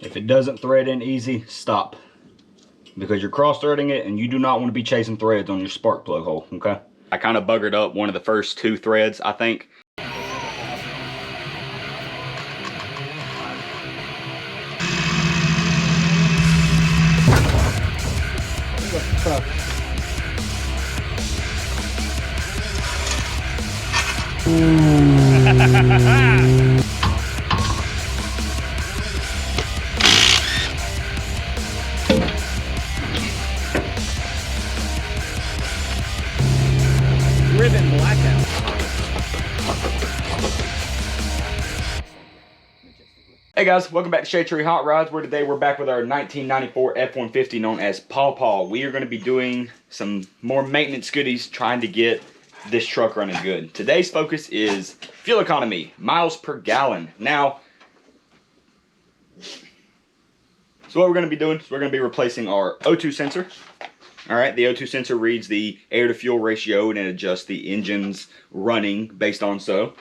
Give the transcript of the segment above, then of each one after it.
If it doesn't thread in easy, stop. Because you're cross-threading it and you do not want to be chasing threads on your spark plug hole, okay? I kind of buggered up one of the first 2 threads, I think. Ribbon blackout. Hey guys, welcome back to Shade Tree Hot Rods, where today we're back with our 1994 F-150 known as Paw Paw. We are going to be doing some more maintenance goodies, trying to get this truck running good. Today's focus is fuel economy, miles per gallon. Now, so what we're going to be doing is we're going to be replacing our O2 sensor. Alright, the O2 sensor reads the air to fuel ratio and it adjusts the engine's running based on so.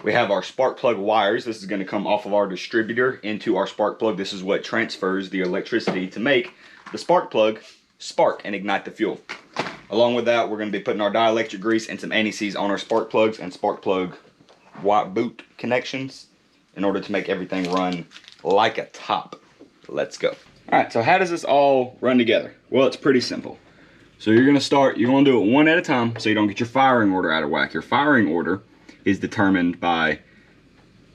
We have our spark plug wires. This is going to come off of our distributor into our spark plug. This is what transfers the electricity to make the spark plug spark and ignite the fuel. Along with that, we're going to be putting our dielectric grease and some anti-seize on our spark plugs and spark plug white boot connections in order to make everything run like a top. Let's go. Alright, so how does this all run together? Well, it's pretty simple. So you're going to do it one at a time so you don't get your firing order out of whack. Your firing order is determined by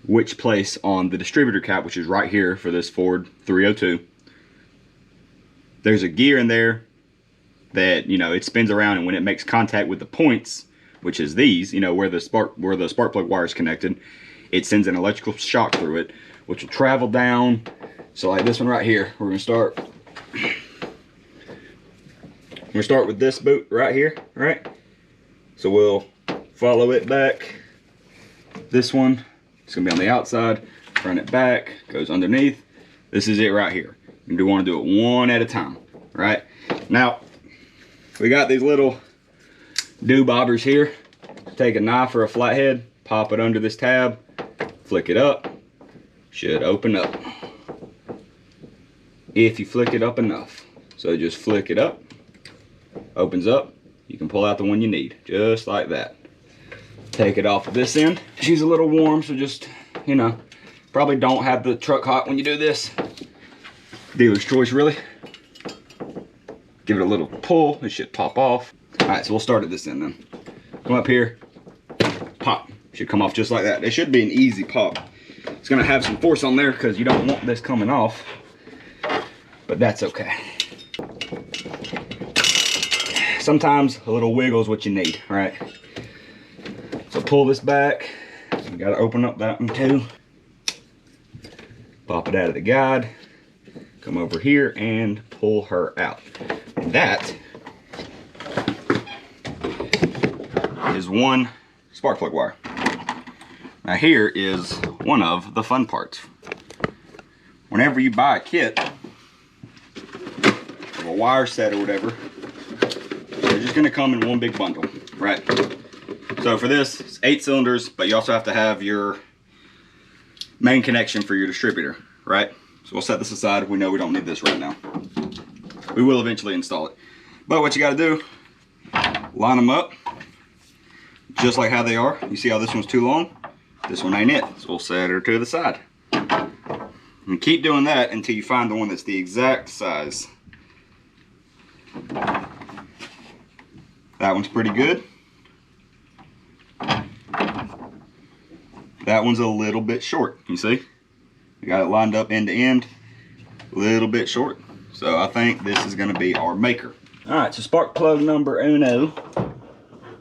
which place on the distributor cap, which is right here for this Ford 302. There's a gear in there that, you know, it spins around, and when it makes contact with the points, which is these, you know, where the spark plug wire is connected, it sends an electrical shock through it, which will travel down. So like this one right here, we're gonna start with this boot right here, right? So we'll follow it back. This one, it's gonna be on the outside, run it back, goes underneath. This is it right here. You want to do it one at a time, right? Now, we got these little do-bobbers here. Take a knife or a flathead, pop it under this tab, flick it up, should open up. If you flick it up enough. So just flick it up, opens up, you can pull out the one you need, just like that. Take it off of this end. She's a little warm, so just, you know, probably don't have the truck hot when you do this. Dealer's choice, really. Give it a little pull, it should pop off. Alright, so we'll start at this end then. Come up here, pop. Should come off just like that. It should be an easy pop. It's gonna have some force on there because you don't want this coming off, but that's okay. Sometimes a little wiggle is what you need, right? So pull this back. You gotta open up that one too. Pop it out of the guide. Come over here and pull her out. And that is one spark plug wire. Now here is one of the fun parts. Whenever you buy a kit, or a wire set or whatever, they're just gonna come in one big bundle, right? So for this, it's 8 cylinders, but you also have to have your main connection for your distributor, right? So we'll set this aside. We know we don't need this right now. We will eventually install it. But what you gotta do, line them up, just like how they are. You see how this one's too long? This one ain't it, so we'll set her to the side. And keep doing that until you find the one that's the exact size. That one's pretty good. That one's a little bit short, you see? We got it lined up end to end, a little bit short. So I think this is gonna be our maker. All right, so spark plug number uno,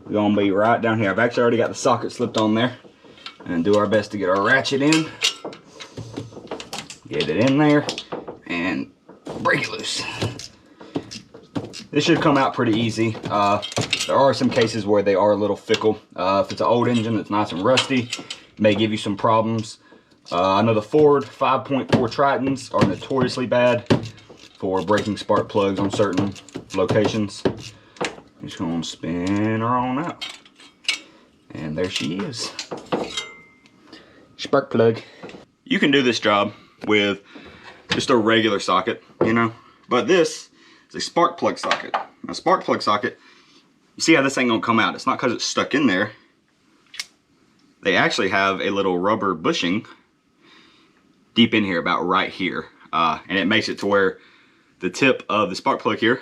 we're gonna be right down here. I've actually already got the socket slipped on there, and do our best to get our ratchet in. Get it in there, and break it loose. This should come out pretty easy. There are some cases where they are a little fickle. If it's an old engine that's nice and rusty, it may give you some problems. I know the Ford 5.4 Tritons are notoriously bad for breaking spark plugs on certain locations. I'm just gonna spin her on out. And there she is. Spark plug. You can do this job with just a regular socket, you know. But this is a spark plug socket. A spark plug socket, you see how this ain't gonna come out. It's not because it's stuck in there. They actually have a little rubber bushing deep in here, about right here. And it makes it to where the tip of the spark plug here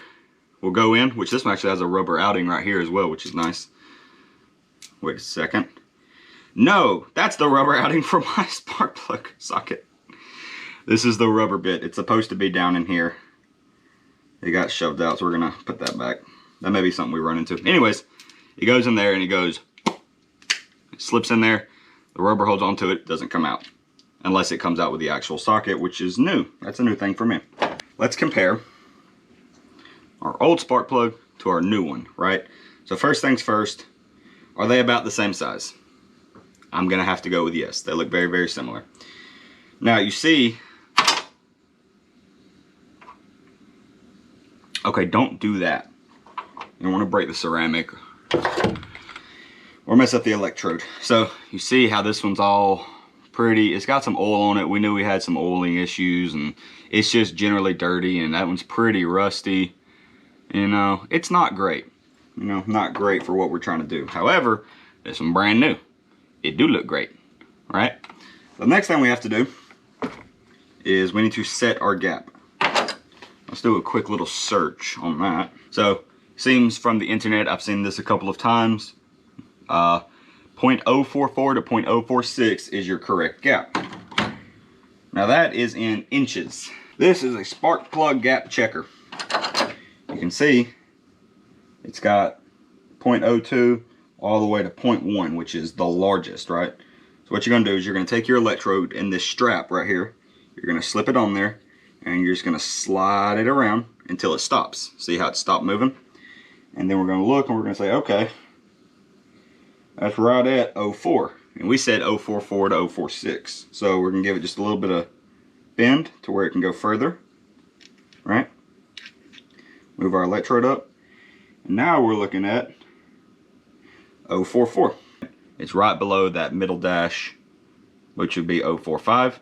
will go in, which this one actually has a rubber outing right here as well, which is nice. Wait a second. No, that's the rubber outing for my spark plug socket. This is the rubber bit. It's supposed to be down in here. It got shoved out, so we're gonna put that back. That may be something we run into. Anyways, it goes in there and it goes, it slips in there. The rubber holds onto it, doesn't come out. Unless it comes out with the actual socket, which is new. That's a new thing for me. Let's compare our old spark plug to our new one, right? So first things first, are they about the same size? I'm gonna have to go with yes. They look very, very similar. Now you see, okay, don't do that. You don't wanna break the ceramic or mess up the electrode. So you see how this one's all pretty, it's got some oil on it. We knew we had some oiling issues and it's just generally dirty, and that one's pretty rusty. You know, it's not great. You know, not great for what we're trying to do. However, this one brand new. It do look great, right? The next thing we have to do is we need to set our gap. Let's do a quick little search on that. So, seems from the internet, I've seen this a couple of times. 0.044 to 0.046 is your correct gap. Now that is in inches. This is a spark plug gap checker. You can see it's got 0.02 all the way to 0.1, which is the largest, right? So what you're gonna do is you're gonna take your electrode in this strap right here. You're gonna slip it on there and you're just gonna slide it around until it stops. See how it stopped moving? And then we're gonna look and we're gonna say, okay, that's right at 0.4. And we said 0.44 to 0.46. So we're gonna give it just a little bit of bend to where it can go further, right? Move our electrode up. And now we're looking at 0.44. It's right below that middle dash, which would be 0.45.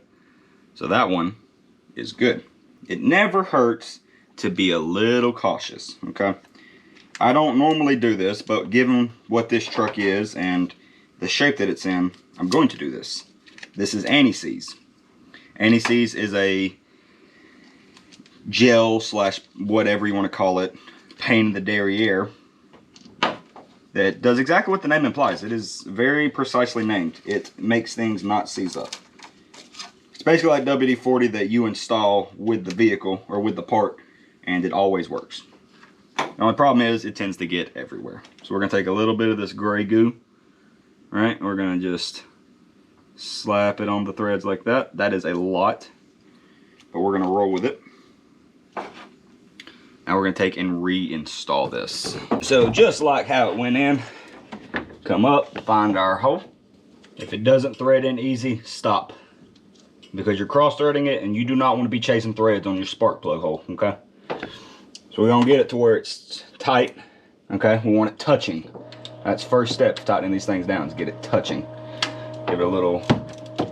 So that one is good. It never hurts to be a little cautious, okay? I don't normally do this, but given what this truck is and the shape that it's in, I'm going to do this. This is anti-seize. Anti-seize is a gel slash whatever you want to call it, pain in the derriere, that does exactly what the name implies. It is very precisely named. It makes things not seize up. It's basically like WD-40 that you install with the vehicle or with the part, and it always works. The only problem is it tends to get everywhere. So we're going to take a little bit of this gray goo, right? We're going to just slap it on the threads like that. That is a lot, but we're going to roll with it. Now we're going to take and reinstall this. So just like how it went in, come up, find our hole. If it doesn't thread in easy, stop. Because you're cross-threading it and you do not want to be chasing threads on your spark plug hole, okay? So we're going to get it to where it's tight, okay? We want it touching. That's first step to tightening these things down, is get it touching. Give it a little,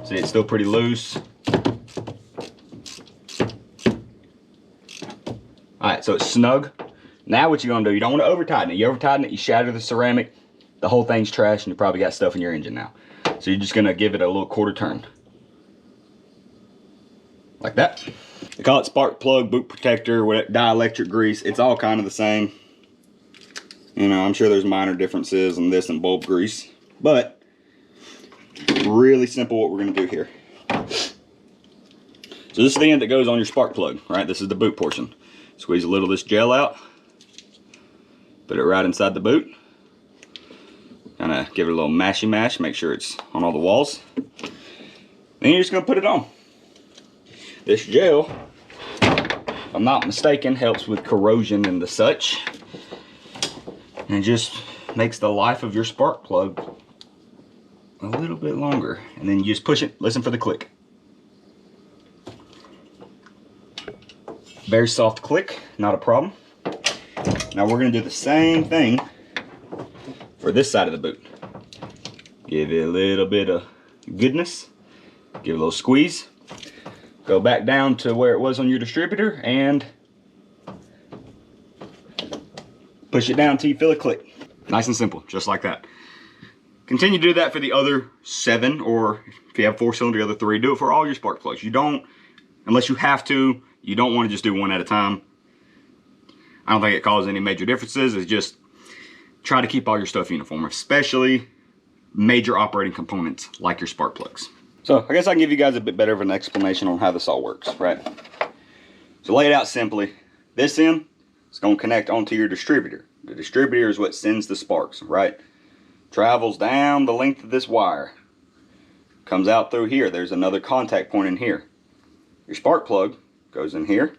see it's still pretty loose. Alright, so it's snug. Now what you're going to do, you don't want to over tighten it. You over tighten it, you shatter the ceramic, the whole thing's trash, and you probably got stuff in your engine now. So you're just going to give it a little quarter turn. Like that. They call it spark plug, boot protector, dielectric grease. It's all kind of the same. You know, I'm sure there's minor differences in this and bulb grease. But, really simple what we're going to do here. So this is the end that goes on your spark plug, right? This is the boot portion. Squeeze a little of this gel out. Put it right inside the boot. Kind of give it a little mashy mash, make sure it's on all the walls. Then you're just going to put it on. This gel, if I'm not mistaken, helps with corrosion and the such. And it just makes the life of your spark plug a little bit longer. And then you just push it, listen for the click. Very soft click, not a problem. Now we're going to do the same thing for this side of the boot. Give it a little bit of goodness. Give it a little squeeze. Go back down to where it was on your distributor and push it down until you feel it click. Nice and simple, just like that. Continue to do that for the other 7, or if you have 4-cylinder, the other 3. Do it for all your spark plugs. You don't, unless you have to, you don't want to just do one at a time. I don't think it causes any major differences. It's just try to keep all your stuff uniform, especially major operating components like your spark plugs. So I guess I can give you guys a bit better of an explanation on how this all works, right? So lay it out simply. This end is going to connect onto your distributor. The distributor is what sends the sparks, right? Travels down the length of this wire. Comes out through here. There's another contact point in here. Your spark plug goes in here.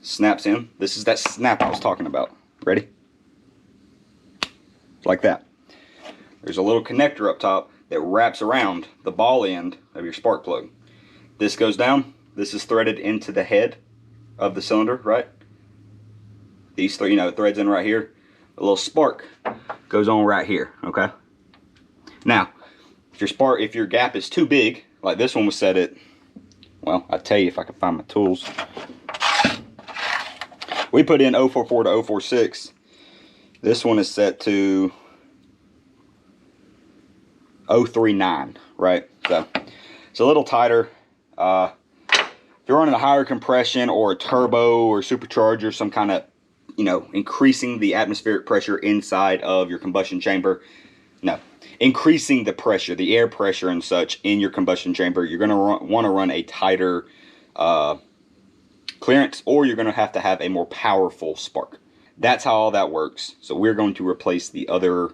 Snaps in. This is that snap I was talking about. Ready? Like that. There's a little connector up top that wraps around the ball end of your spark plug. This goes down. This is threaded into the head of the cylinder, right? These three, threads in right here. A little spark goes on right here, okay? Now, if your gap is too big, like this one was set at, well, I'll tell you if I can find my tools. We put in 044 to 046. This one is set to 039, right? So it's a little tighter. If you're running a higher compression or a turbo or supercharger, some kind of, increasing the atmospheric pressure inside of your combustion chamber. No, increasing the pressure, the air pressure and such in your combustion chamber. You're going to want to run a tighter clearance, or you're going to have a more powerful spark. That's how all that works. So we're going to replace the other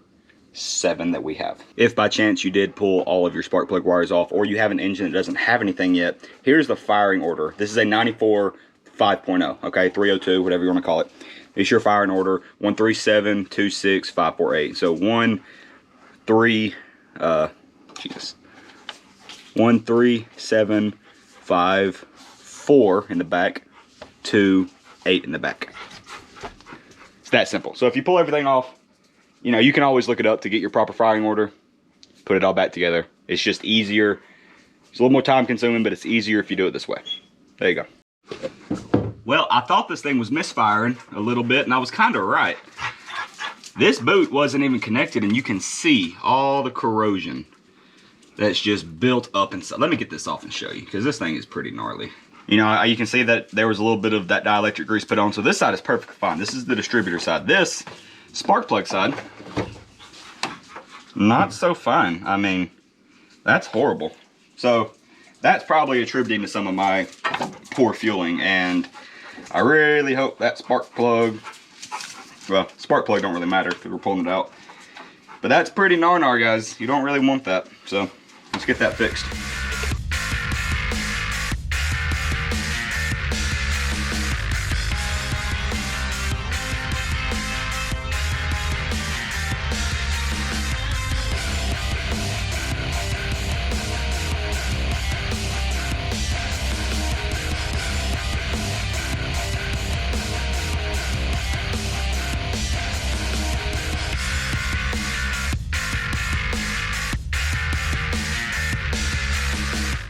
7 that we have. If by chance you did pull all of your spark plug wires off, or you have an engine that doesn't have anything yet, here's the firing order. This is a 94 5.0, okay, 302, whatever you want to call it. It's your firing order: 137, 26, 548. So 1, 3, 1, 3, 7, 5, 4 in the back, 2, 8 in the back. It's that simple. So if you pull everything off, you can always look it up to get your proper firing order, put it all back together. It's just easier. It's a little more time consuming, but it's easier if you do it this way. There you go. Well, I thought this thing was misfiring a little bit, and I was kind of right. This boot wasn't even connected, and you can see all the corrosion that's just built up inside. Let me get this off and show you, because this thing is pretty gnarly. You can see that there was a little bit of that dielectric grease put on, so this side is perfectly fine. This is the distributor side. This spark plug side, not so fine. I mean, that's horrible. So that's probably attributing to some of my poor fueling, and I really hope that spark plug, well, spark plug don't really matter because we're pulling it out, but that's pretty gnar, guys. You don't really want that, so let's get that fixed.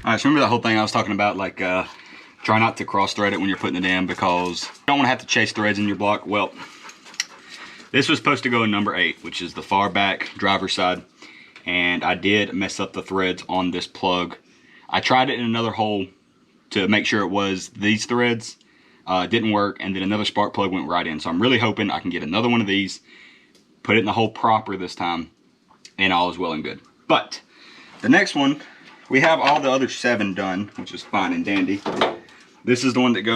Alright, so remember that whole thing I was talking about, like try not to cross thread it when you're putting it in, because you don't want to have to chase threads in your block. Well, this was supposed to go in number 8, which is the far back driver's side, and I did mess up the threads on this plug. I tried it in another hole to make sure it was these threads. Didn't work, and then another spark plug went right in. So I'm really hoping I can get another one of these, put it in the hole proper this time, and all is well and good. But the next one, we have all the other 7 done, which is fine and dandy. This is the one that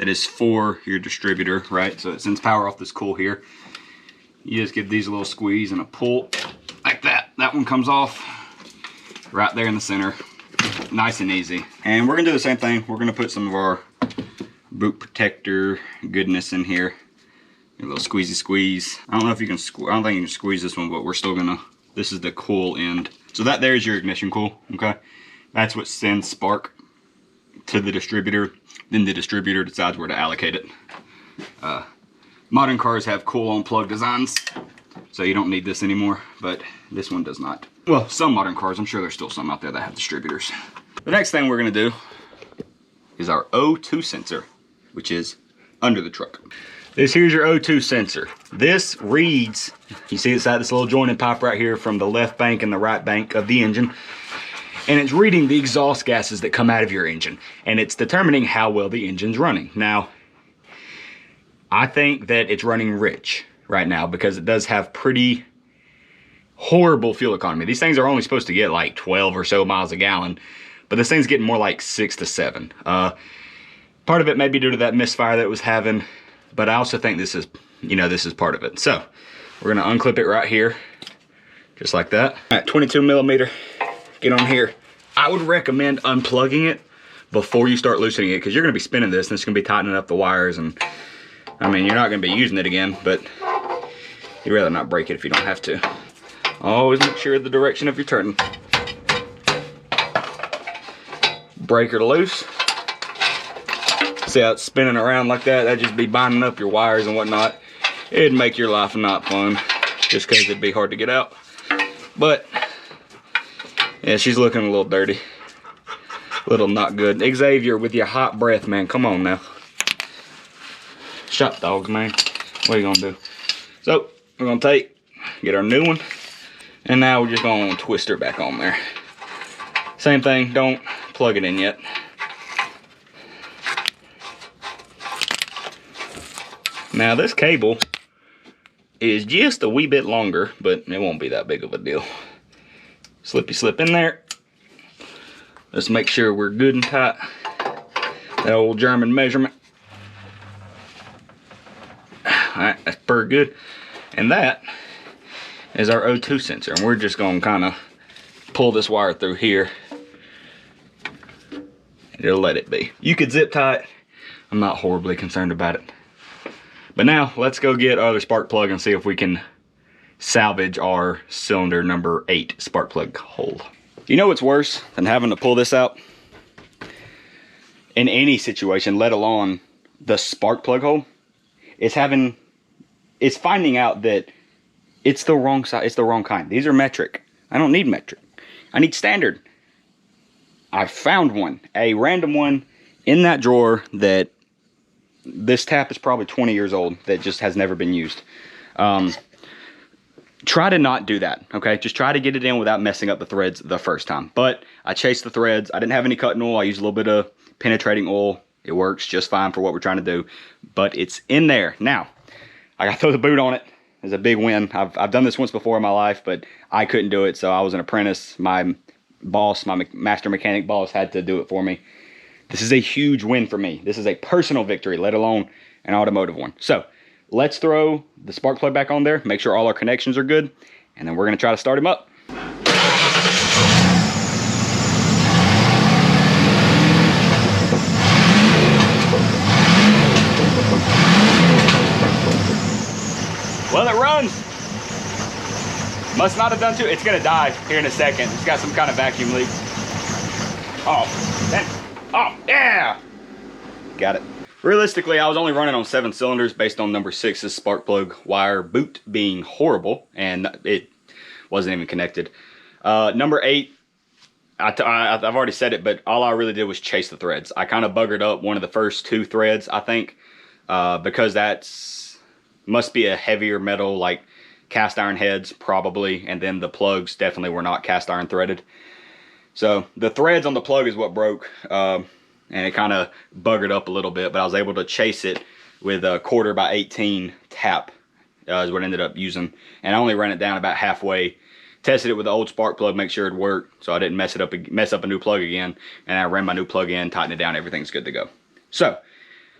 is for your distributor, right? So it sends power off this coil here. You just give these a little squeeze and a pull like that. That one comes off right there in the center. Nice and easy. And we're gonna do the same thing. We're gonna put some of our boot protector goodness in here. A little squeezy squeeze. I don't know if you can I don't think you can squeeze this one, but we're still gonna, this is the coil end. So that there's your ignition coil, okay? That's what sends spark to the distributor. Then the distributor decides where to allocate it. Modern cars have coil on plug designs, so you don't need this anymore, but this one does not. Well, some modern cars, I'm sure there's still some out there that have distributors. The next thing we're gonna do is our O2 sensor, which is under the truck. This here's your O2 sensor. This reads, you see it's at this little jointed pipe right here from the left bank and the right bank of the engine. And it's reading the exhaust gases that come out of your engine. And it's determining how well the engine's running. Now, I think that it's running rich right now because it does have pretty horrible fuel economy. These things are only supposed to get like 12 or so miles a gallon, but this thing's getting more like 6 to 7. Part of it may be due to that misfire that it was having, but I also think this is, this is part of it. So we're gonna unclip it right here, just like that. All right, 22 millimeter, get on here. I would recommend unplugging it before you start loosening it because you're gonna be spinning this and it's gonna be tightening up the wires, and I mean, you're not gonna be using it again, but you'd rather not break it if you don't have to. Always make sure of the direction of your turning. Breaker loose. See how it's spinning around like that? That'd just be binding up your wires and whatnot. It'd make your life not fun, just because it'd be hard to get out. But, yeah, she's looking a little dirty. A little not good. Xavier, with your hot breath, man, come on now. Shot dogs, man. What are you gonna do? So, we're gonna get our new one, and now we're just gonna twist her back on there. Same thing, don't plug it in yet. Now this cable is just a wee bit longer, but it won't be that big of a deal. Slippy slip in there. Let's make sure we're good and tight. That old German measurement. Alright, that's pretty good. And that is our O2 sensor. And we're just gonna kinda pull this wire through here. And it'll let it be. You could zip tie it. I'm not horribly concerned about it. But now, let's go get our other spark plug and see if we can salvage our cylinder number 8 spark plug hole. You know what's worse than having to pull this out? In any situation, let alone the spark plug hole, is finding out that it's the wrong size, it's the wrong kind. These are metric. I don't need metric. I need standard. I found one, a random one in that drawer that this tap is probably 20 years old that just has never been used. Try to not do that, okay? Just try to get it in without messing up the threads the first time. But I chased the threads. I didn't have any cutting oil. I used a little bit of penetrating oil. It works just fine for what we're trying to do. But it's in there. Now, I got to throw the boot on it. It's a big win. I've done this once before in my life, but I couldn't do it, so I was an apprentice. My boss, my master mechanic boss, had to do it for me. This is a huge win for me. This is a personal victory, let alone an automotive one. So let's throw the spark plug back on there, make sure all our connections are good, and then we're gonna try to start him up. Well, it runs. Must not have done too. It's gonna die here in a second. It's got some kind of vacuum leak. Oh, oh, yeah! Got it. Realistically, I was only running on 7 cylinders based on number 6's spark plug wire boot being horrible, and it wasn't even connected. Number 8, I've already said it, but all I really did was chase the threads. I kind of buggered up one of the first 2 threads, I think, because must be a heavier metal, like cast iron heads, probably, and then the plugs definitely were not cast iron threaded. So the threads on the plug is what broke, and it kind of buggered up a little bit, but I was able to chase it with a 1/4 by 18 tap is what I ended up using, and I only ran it down about halfway. Tested it with the old spark plug, make sure it worked, so I didn't mess up a new plug again, and I ran my new plug in, tightened it down, everything's good to go. So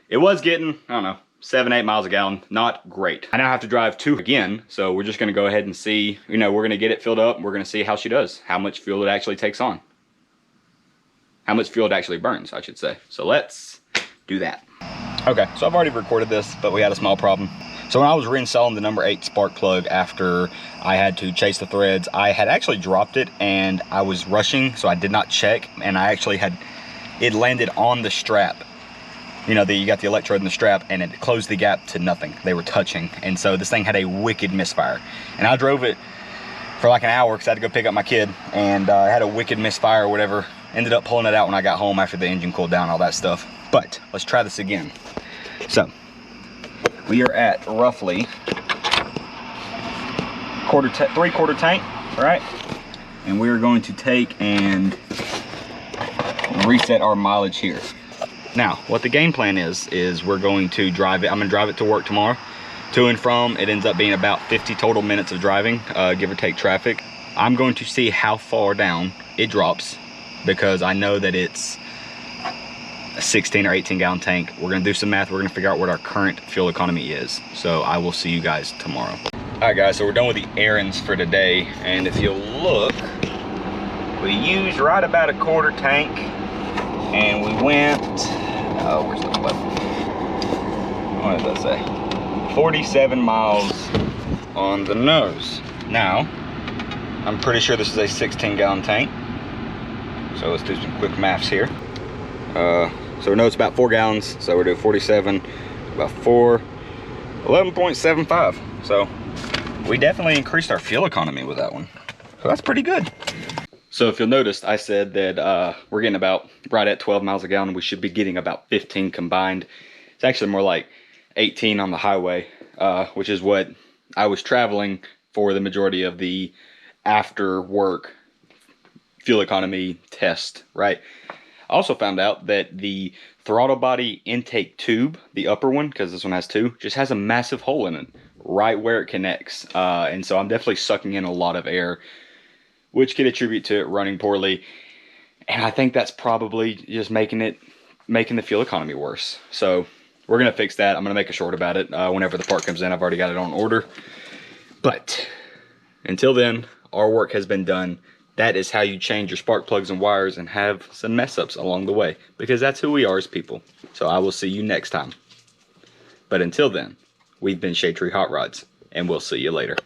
it was getting, I don't know, 7-8 miles a gallon. Not great. I now have to drive 2 again, so we're just gonna go ahead and see, we're gonna get it filled up, we're gonna see how she does, how much fuel it actually takes on. How much fuel it actually burns, I should say. So let's do that. Okay, so I've already recorded this, but we had a small problem. So when I was reinstalling the number 8 spark plug after I had to chase the threads, I had actually dropped it and I was rushing, so I did not check, and I actually had, it landed on the strap. You got the electrode in the strap, and it closed the gap to nothing. They were touching, and so this thing had a wicked misfire. And I drove it for like an hour because I had to go pick up my kid, and I had a wicked misfire or whatever. Ended up pulling it out when I got home after the engine cooled down, all that stuff. But let's try this again. So we are at roughly 3/4 tank, right? And we're going to take and reset our mileage here. Now, what the game plan is we're going to drive it. I'm gonna drive it to work tomorrow. To and from, it ends up being about 50 total minutes of driving, give or take traffic. I'm going to see how far down it drops, because I know that it's a 16 or 18 gallon tank. We're gonna do some math. We're gonna figure out what our current fuel economy is. So I will see you guys tomorrow. All right, guys, so we're done with the errands for today. And if you'll look, we used right about 1/4 tank, and we went, oh, where's the button? What does that say? 47 miles on the nose. Now, I'm pretty sure this is a 16 gallon tank. So let's do some quick maths here. So we know it's about 4 gallons. So we're doing 47, about 4, 11.75. So we definitely increased our fuel economy with that one. So that's pretty good. So if you'll notice, I said that we're getting about right at 12 miles a gallon. We should be getting about 15 combined. It's actually more like 18 on the highway, which is what I was traveling for the majority of the after work fuel economy test, right? I also found out that the throttle body intake tube, the upper one, because this one has two, just has a massive hole in it right where it connects. And so I'm definitely sucking in a lot of air, which could attribute to it running poorly. And I think that's probably just making the fuel economy worse. So we're gonna fix that. I'm gonna make a short about it whenever the part comes in. I've already got it on order. But until then, our work has been done. That is how you change your spark plugs and wires and have some mess ups along the way, because that's who we are as people. So I will see you next time. But until then, we've been Shade Tree Hot Rods, and we'll see you later.